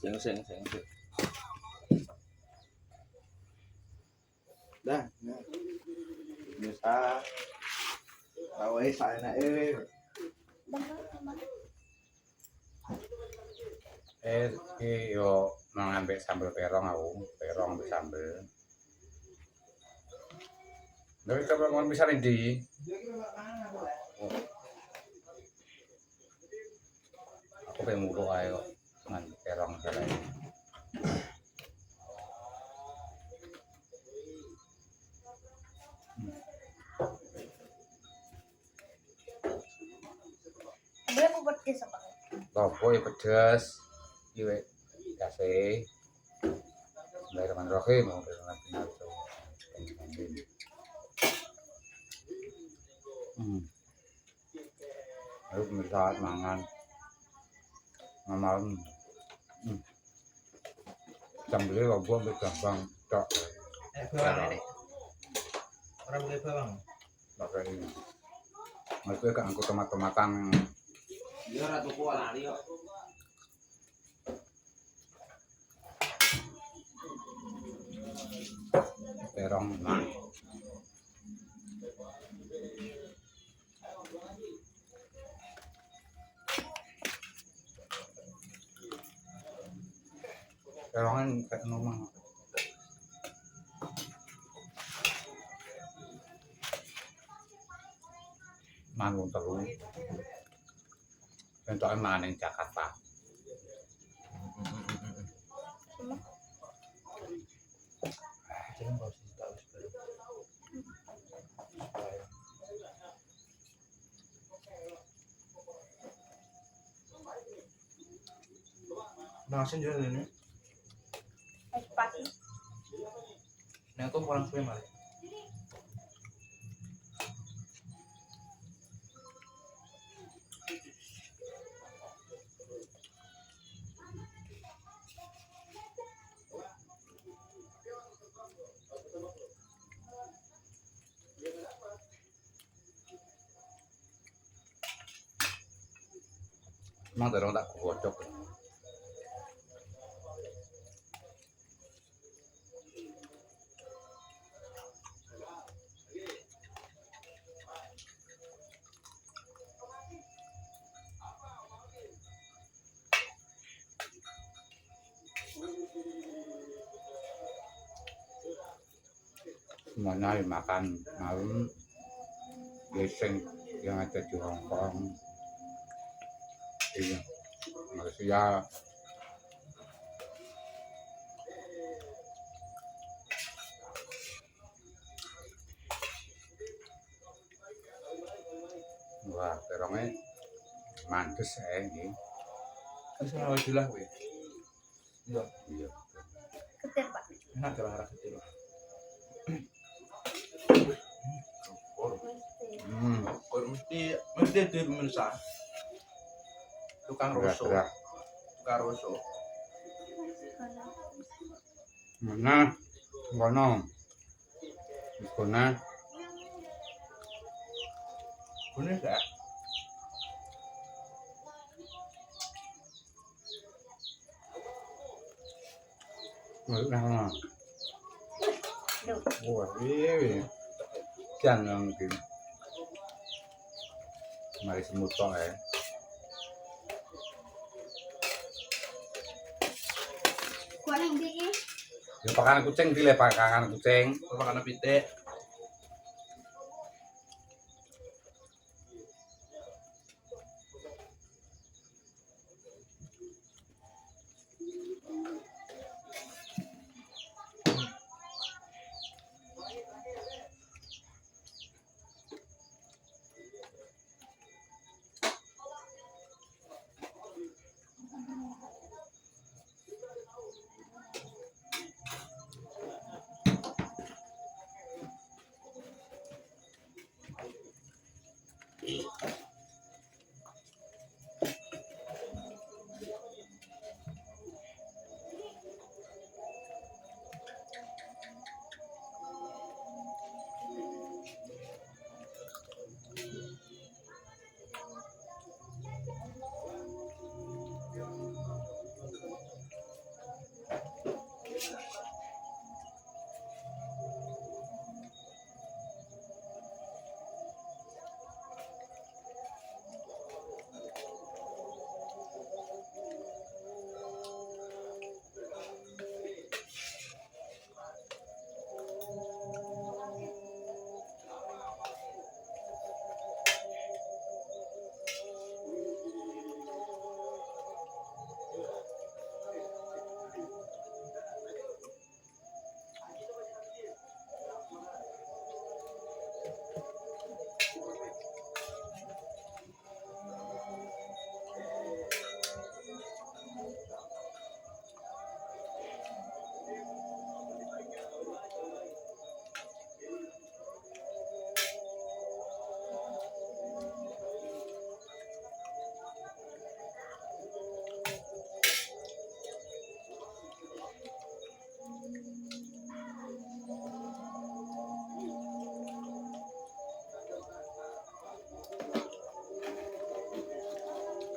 Seng. Dah, nah. Bisa. Awai sana Yo ngambil sambal perong aku, perong ambil sambal. Tapi kalau mau bisa di, aku pengen mulu ayo ngan perong salah. Berapa pedes apa? Lopo ya pedes, iwe kasih. Bismillahirrahmanirrahim. Ayo pemirsa mangan malam. Sambelnya lobo ambil gampang cok. bawang ini. Orang boleh bawang. Pakai ini. Maksudnya gak angkut tomat-tomatan. Dia ora tuku lali kok. Terong nah. Terongan kayak nomang. Mangun terus. Bentuknya maning Jakarta. Jangan kau sih tahu Nasi jual ini. Pasti. Nah, aku kurang suwe malah. Emang terong tak gocok. Semuanya makan malam gising yang ada di Hong Kong. Iya, Malaysia. Wah, terongnya mantes ini. Terus mau jual gue. Iya. Iya. Ketir pak. Enak kalau arah kecil. Kor mesti di pemirsa. Tukang roso. Tukang roso. Mana? Kono. Kono. Bener gak? Nah. Wah, iya. Jangan mungkin. Mari semut tok ya. Kuning diki. Ya pakan kucing dile pakan kucing. Makan pitik.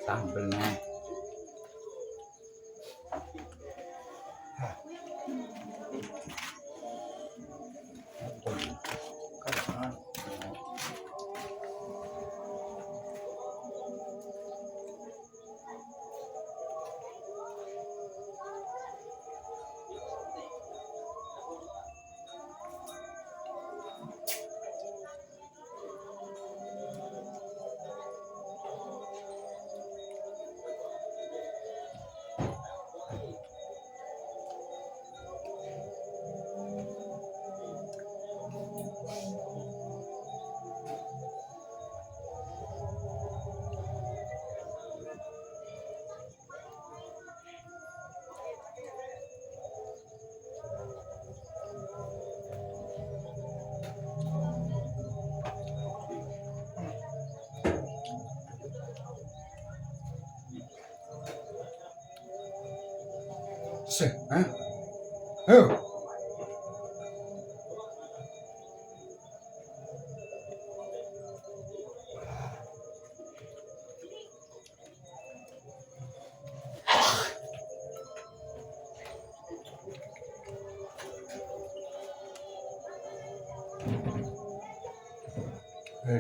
Sambelnya. Hah?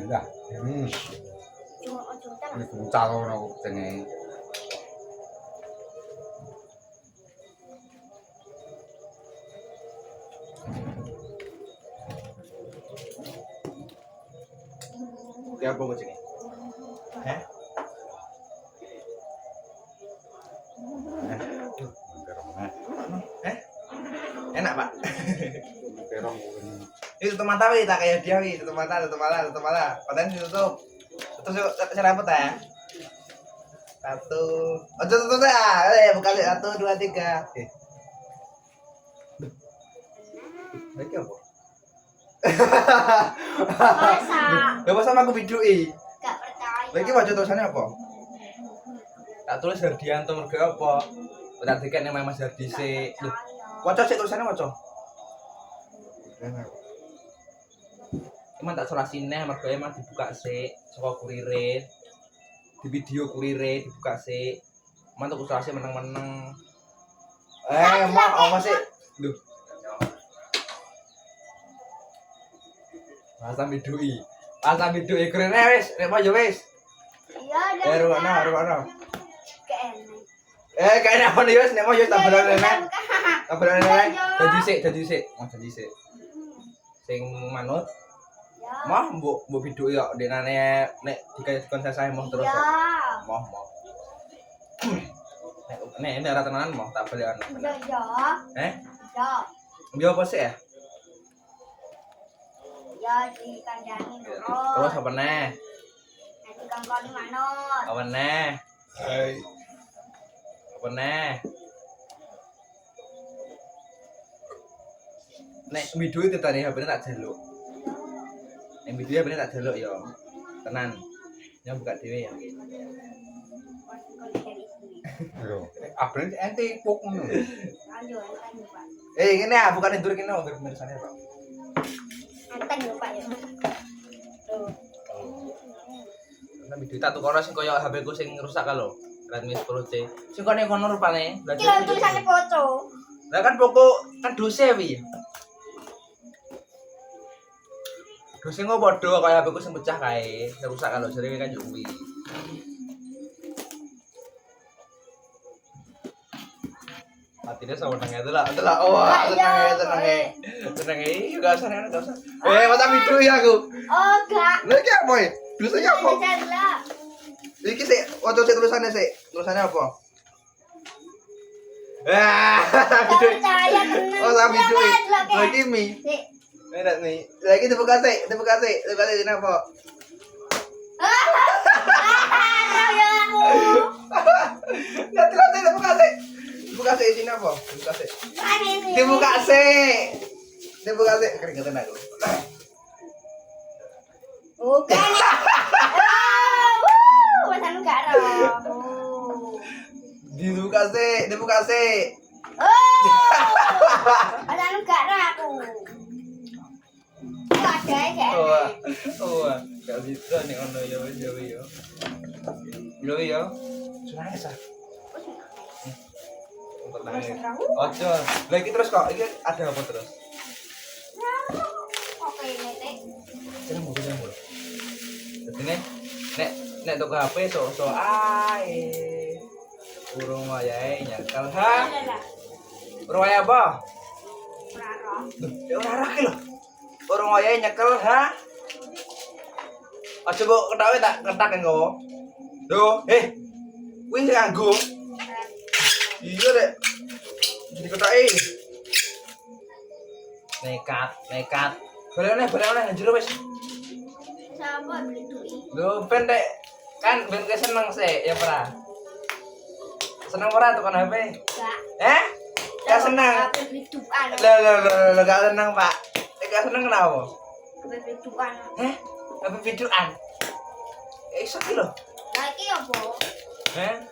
Lah, Cuma ojo tak. ini kuncal ono jenenge. Dia apa kucingnya? Heh? Eh? Enak pak? Terong. Ini tutup mata wih, tak kayak dia wih, tutup mata. Padahal ditutup. Terus seraput ya. 1, oh tutup ya, buka 1, 2, 3. Lagi apa? Masa Gak sama aku bidui. gak percaya. Lagi wajah tulisannya apa? Tak tulis Hardianto mergo apa? Tak dikene Mas Hardi sik. Loh, waca sik tulisannya waca. Emang tak solasine mergo emang dibuka sik saka kurire. Di video kurire dibuka sik. Emang tuku solasi meneng-meneng. Emang apa sih? Loh. Pasang bidui. Pasang bidui kurire wis, nek mau yo wis. Iya, Rukono. Keenak. Kayaknya apa nih wis, nek mau yo tak bolane nek. Tak bolane nek. Iya. Dadi sik. Mas dadi sik. Sing manut, Ya. mah mbok biduk yo denane nek dikon sasae mau terus. Iya. Mau. Nek ora tenanan mau tak beli ana. Iya. Eh? Iya. Yo apa sih ya? Ya di kandangin Terus apa neh? nanti kangkoni manut. Apa neh? Apa neh? Nek biduk itu tadi HP tak jaluk. Nek biduk HP tak jaluk yo. Tenan. Yang buka dhewe ya. Lho, abren ente puk ngono. Lanjut, Pak. Ngene ya, bukan ndur kene ndur mirsane, Pak. Anteng lho Pak ya. Tuh. Karena biduk tak tukono sing koyo HP ku sing rusak ka lho. Redmi 10C. Sing kene kono rupane. Iki lho tulisannya foto. Lah kan pokok kan dose wi. Dose kok padha kaya HP ku sing pecah kae, sing rusak ka lho jare kan yo kuwi. Matine sama nang itu lah. Wah, tenang ya. Enggak usah. Mata biduk ya aku. Oh, enggak. Lha iki apa ya? Dosanya apa? Jadilah. Iki sik, waca sik tulisannya sik. Tulisannya apa? Biduk. Percaya tenang. Oh, sama biduk. Lagi. Lagi mi. Sik. Enak nih. Lagi dibuka sik. Dibuka sik kenapa? Ya aku. Nanti dibuka sik. Dibuka sik sini apa? Dibuka sik. Ini. Dibuka sik. Dibuka sik. Keringetan aku. Bukan. Masalah enggak roh. Dibuka sik. Masalah enggak roh aku. Ada ya. Oh, gak bisa nih ono ya wis ya. Yo. Ojo nangis ah. Wis. Untuk nangis. Ojo. Lah iki terus kok iki ada apa terus? Oke, Nek. Jangan mau jangan mau. Dadi nek toko HP sok ae. Urung wayahe nyakel ha. Lah. Urung wayahe apa? Ora roh. Ya ora arah ki lho. Urung wayahe nyekel ha. Aja mbok ketawe tak ketak engko. Lho, kuwi nganggo. Iya, Dek. Jadi ketake. Nekat. Balik oleh njero wis. Sapa beli duit? Lho, ben Dek. Kan ben seneng sih, ya ora? Seneng ora tekan HP? Enggak. Gak seneng. Apa beli dukan? Lah, gak seneng, Pak. Gak seneng kenapa? Beli dukan. HP videoan. Iso ki lho. Lah iki opo? Enggak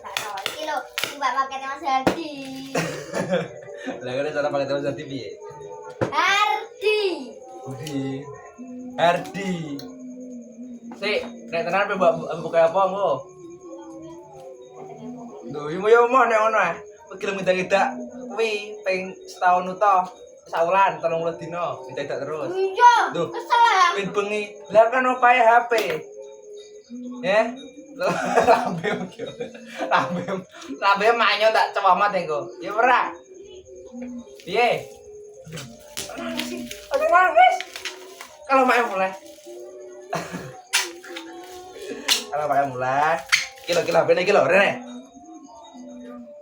tahu. Iki lho, mbak pakai Mas Hardi. Lah kan cara pakai telepon jadi piye? Hardi. Sik, nek tenan mbak buka apa engko? Lho, yo nek ngono ah. Gelem ngedak-ngedak kuwi ping setahun uta. Saulan 30 dina, didak terus. Iya. Duh. Kesel. Ben bengi. Lah kan opae HP. Ya. Lambe manyo tak cewamat engko. Ya ora. Piye? Aduh nangis. Kalau mak mulai. Kalau mak mulai. Kilo bene kilo rene.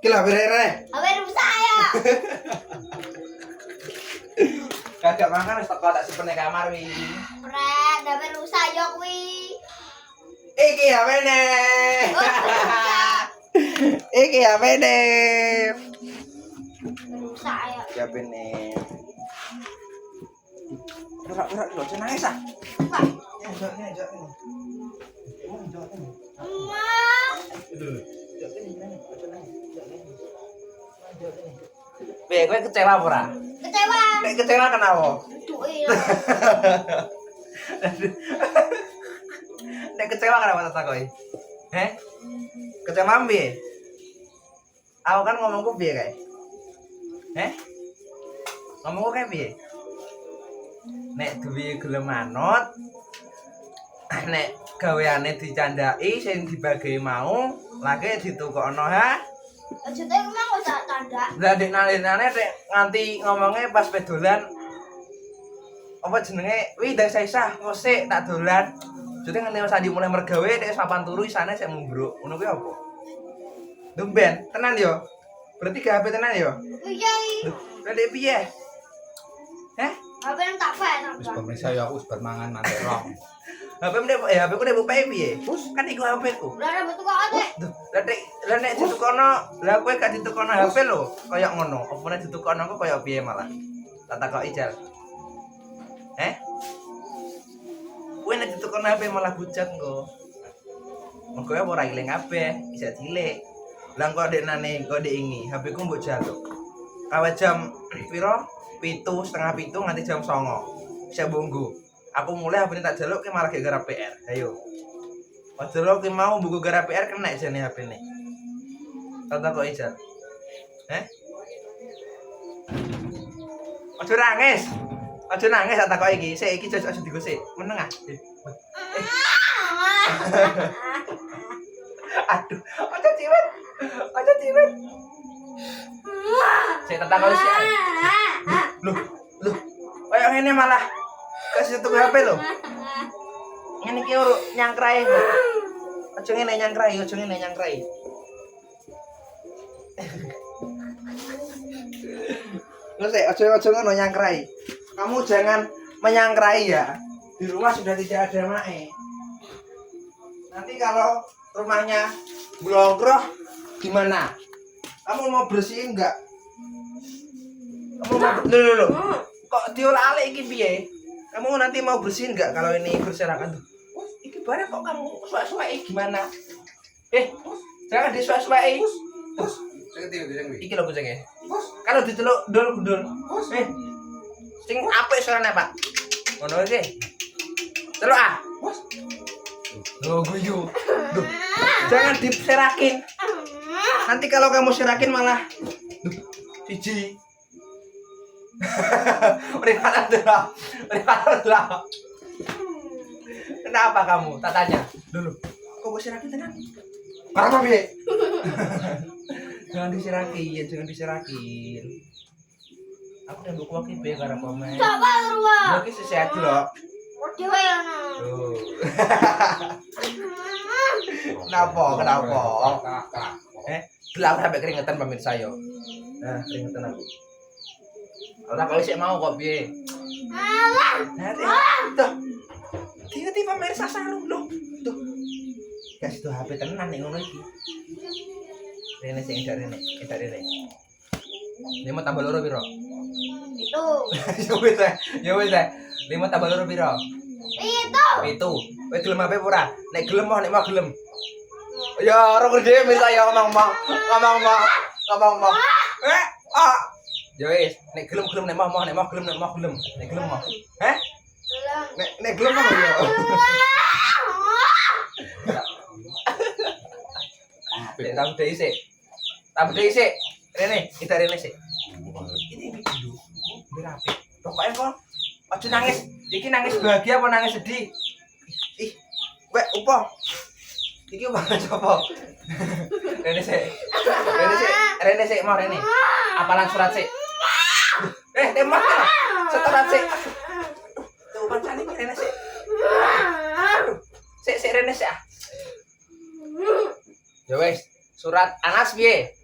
Kilo rene. Apa rusak ya? Kagak makan wis teko tak simpen nang kamar wi. Pret, apa rusak ya kuwi? Iki HP-ne. Iki HP-ne. Rusak ya. HP-ne. Ora lho nangis ah. Pak, Njok ini. Emak. Piye kowe kecewa apa ora? Kecewa. Nek kecewa kenapa? Duit. Nek kecewa kenapa tak takoki? Kecewa piye? Aku kan ngomongku piye kae? Ngomongku kae piye? Nek duwe gelem manut, nek gaweane dicandai sing dibagi mau, lagi ditukokno ha. Aja teh emang ora tanda. Lah nek nalinane nek nganti ngomongnya pas pedolan apa jenenge? Wi dak saisah ngosik tak dolan. Jute ngene sandi mulai mergawe nek papan turu isane sik mumbruk. Ngono kuwi apa? Dumben, tenan yo. Berarti gak HP tenan yo. Iya iki. Lah nek piye? Apa yang tak fair Wis apa? pemirsa ya aku wis bar mangan mantek rong. HP ku nek bupae piye? Kan iku HP ku. Ora ada betul kok ade. Duh, lah nek ditukono, lah kowe gak ditukono HP lho, kaya ngono. Apa nek ditukono kok kaya piye malah? Tak takoki Jal. Kowe nek ditukono HP malah bujat engko. Mergo ora ilang kabeh, bisa cilik. Lah kok deknane kok diingi, HP ku mbok jaluk. Kawet jam piro? 7:30 nganti jam 09:00. Bisa bunggu. Aku mulai HP tak jaluk ki malah gara PR. Ayo. Padahal ki mau buku gara PR kena jane HP ne. Tata kok ijal. Aja nangis. Aja nangis tak kok iki. Sik iki aja digosik. Meneng ah. Aduh, aja ciwet. Sik tak kok sik. Loh. Kayak ngene malah kasih tuku HP lho. Ngene iki ora nyangkrai kok. Aja ngene nyangkrai. Lho sik aja ngono nyangkrai. Kamu jangan menyangkrai ya. Di rumah sudah tidak ada mae. Nanti kalau rumahnya blongkroh gimana? Kamu mau bersihin enggak? Kamu mau lho. Kok diolah-olah iki piye? Kamu nanti mau bersihin enggak kalau ini berserakan tuh? Iki barang kok kamu suai-suai gimana? Jangan disuai-suai. Iki lho kucingnya. Kalau diteluk gundul. Sing apik suarane, Pak. Ngono iki. Teluk ah. Lho guyu. Duh. Jangan diserakin. Nanti kalau kamu serakin malah siji. Rifana dulu. Kenapa kamu? Tak tanya dulu. Kok gue serakin tenan? Kenapa bi? Jangan diserakin. Aku yang buku wakil be karena komen. Coba ruang. Lagi sehat loh. Dewa ya no. Tuh. Kenapa? Gelap sampai keringetan pemirsa yo. Nah, keringetan aku. Ora kok sik mau kok piye? Alah. Tuh. Tiba-tiba pemirsa sarung loh. Tuh. Kasih tuh HP tenan nek ngono iki. Rene sing edak rene. Lima tambah loro piro? Itu. Ya wis. 5 tambah loro piro? Itu. Kowe gelem apa ora? Nek gelem nek mau gelem. Ya ora gede bisa ya ngomong mau. Ya wis, nek gelem nek mau gelem. Nek gelem mau. Heh? Nek gelem mau ya. Tak bedhe isik. Rene, kita rene sik. Ini dulu. Berapi. Pokoknya kok aja nangis. Iki nangis bahagia apa nangis sedih? Ih, wek opo? Iki apa coba? Rene sik, mau Rene. Apalan surat sik. Tembak. Setoran sik. Tuh pancane iki Rene sik. Sik Rene sik. Ya wis, surat Anas piye?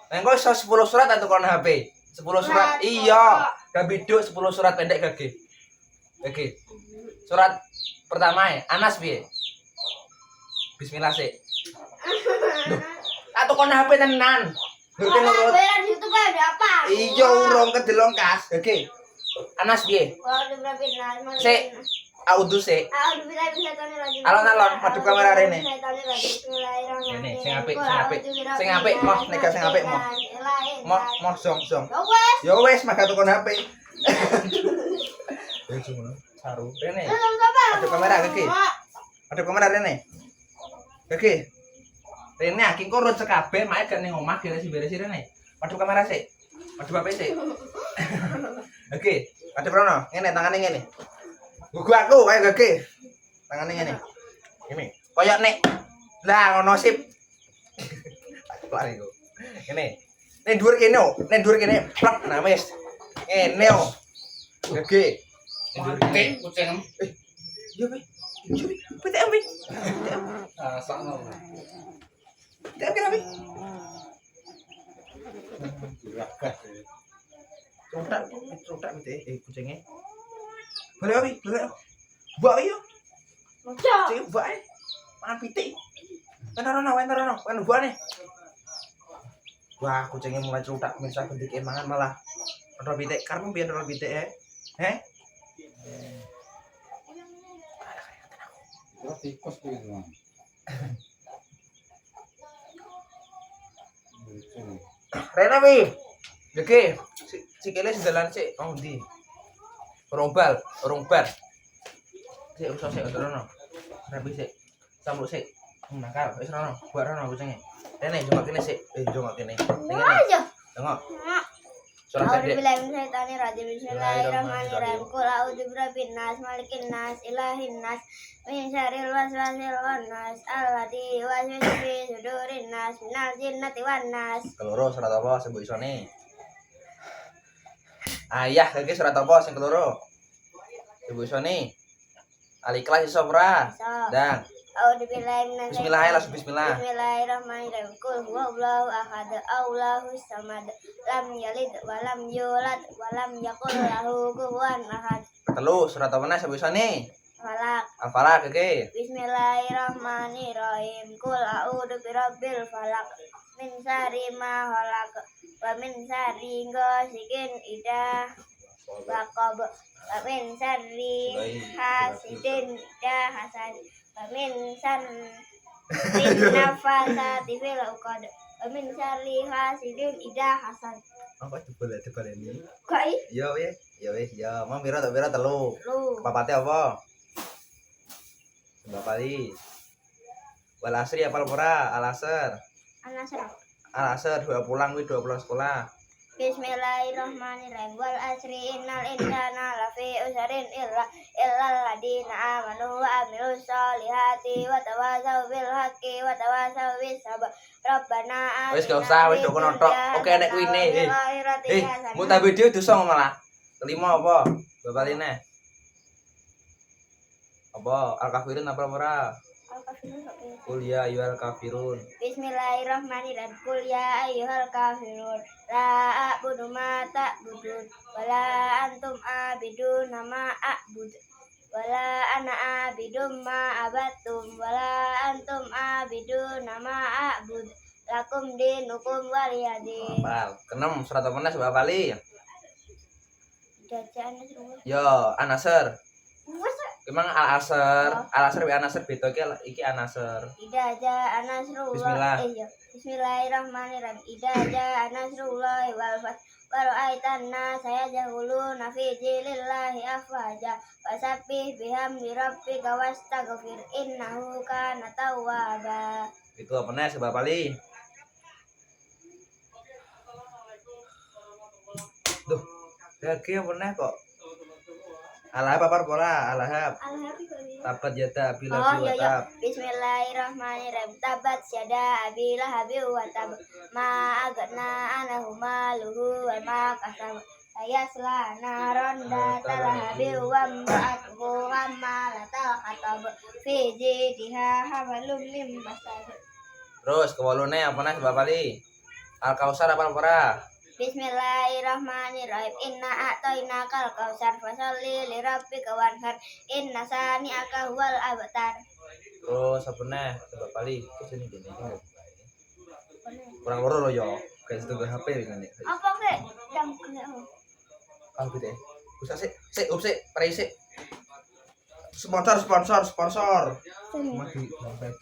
Engko iso 10 surat atau kon HP? 10 surat. Iya, Gabido 10 surat pendek gage. Oke. Surat pertama ya, Anas piye? Bismillah sik. Duh, atau kon HP tenan. Ngerti nurut. Bayar di YouTube ada apa? Iya, urung kedelong kas. Oke. Anas piye? Kalau udah berapa nas? Sik. Audu sik. Alon. Alon, madhep kamera rene. Rene, sing apik. Sing apik, moh, nek gak sing apik, moh. Moh song. Ya wis, maka tukon HP. Wis ngono. Saru. Rene. Madhep kamera iki. Madhep kamera Rene. Oke. Rene aki kok urut sekabeh, mak gak ning omah gak beres Rene. Madhep kamera sik. Madhep HP sik. Oke, madhep rono. Ngene tangane ngene. Gua aku ayo gage. Tangane ngene. Ngene. Koyok nek. Lah ngono sip. Lari kok. Ngene. Nek dhuwur kene. Plak nah wis. Ngene yo. Gage. Kucing. Yo pe. PTM. Sakno. PTM kira pe. Trotak PTM kucingnya. Boleh abi, boleh. Buat yo. Cek buat. Mangan pitik. Entar ono, kan buat nih. Wah, kucingnya mulai celutak misal bentuk mangan malah ono pitik. Karep piye ono pitik Heh? Kok tikus kuwi. Rena wi. Oke, sikile sedalan sik. Oh, ndi? Urung bar. Sik usah sik ono. Rapi sik. Sambuk sik. Nakal, wis ono. Buat ono kucingnya. Rene cuma kene sik. Cuma kene. Ning kene. Tengok. Surat pendek. Bismillahirrahmanirrahim. Qul a'udzu birabbin nas, malikin nas, ilahin nas, min syarril waswasil khannas, alladzi yuwaswisu fi sudurin nas, minal jinnati wan nas. Keloro surat apa sebut isone? Ayah iki surat apa sing keloro? Sebut isone. Al-Ikhlas iso ora? Dan Bismillah. Bismillahirrahmanirrahim. Qul huwallahu ahad, Allahus samad, lam yalid wa lam yulad wa lam yakul lahu kufuwan ahad. Telu surat apa neh sebut isone? Falaq. Al-Falaq iki. Bismillahirrahmanirrahim. Qul a'udzu birabbil falaq, min syarri ma khalaq, wa min syarri ghasiqin idza waqab, wa min syarri hasidin idza hasad, wa min syarri nafasati fil 'uqad, wa min syarri hasidin idza hasad. Apa tebel ini? Kai? Yo wis. Mau piro tak piro telu. Lu. Papate apa? Bapali. Wal asri apal ora? Al asr. Anasr. Al asr dua pulang sekolah. Bismillahirrahmanirrahim. Wal asri innal insana lafi usrin illal ladina amanu wa amilus solihati wa tawasaw bil haqqi wa tawasaw bis sabr. Rabbana Wis gak usah wis dok nonton. Oke nek kuine. Mu ta video dosa malah. Kelima apa? Bapaline. Apa? Al kafirun apa ora? Qul ya ayyuhal kafirun. Bismillahirrahmanirrahim. Qul ya ayyuhal kafirun la a'budu ma ta'budun wala antum abidun ma a'bud wala ana abidum ma abattum wala antum abidun ma a'bud lakum dinukum waliyadin. Apal. Keenam surat apa nes Bapak Ali? Jajaan semua. Yo, An-Nasr. Wes Emang Al-Asr bi An-Nasr beda iki An-Nasr. Ida aja Nasrullah. Bismillah. Bismillahirrahmanirrahim. Ida aja Nasrullah wal fath. Baru aitanna saya jahulu nafi jilillahi afwaja. Wasabbih bihamdi rabbika wastaghfir innahu kana tawwaba. Itu apa nes Bapak Ali? Duh, lagi apa nes kok? Alahab apa pola? Alahab. Tabat yada bila Oh iya iya. tab. Bismillahirrahmanirrahim. Tabat syada abila habi wa tab. Ma agna anahu maluhu wa ma kasab. Saya selana ronda talahabi wa ma'atuhu hamalatal khatab. Fi jidiha hamalum mim basad. Terus kewalune apa nes Bapak Ali? Al-Kausar apa ora? Bismillahirrahmanirrahim. Inna a'tainakal kautsar fasalli li rabbika wanhar. Inna sani'aka huwal abtar. Terus apa nes Bapak Ali? Kesini gini. Kurang loro lo yo. Kayak itu HP kan. Apa kek? Jam kena. Ah gitu ya. Bisa sik, pare sik. Sponsor. Sini. Cuma di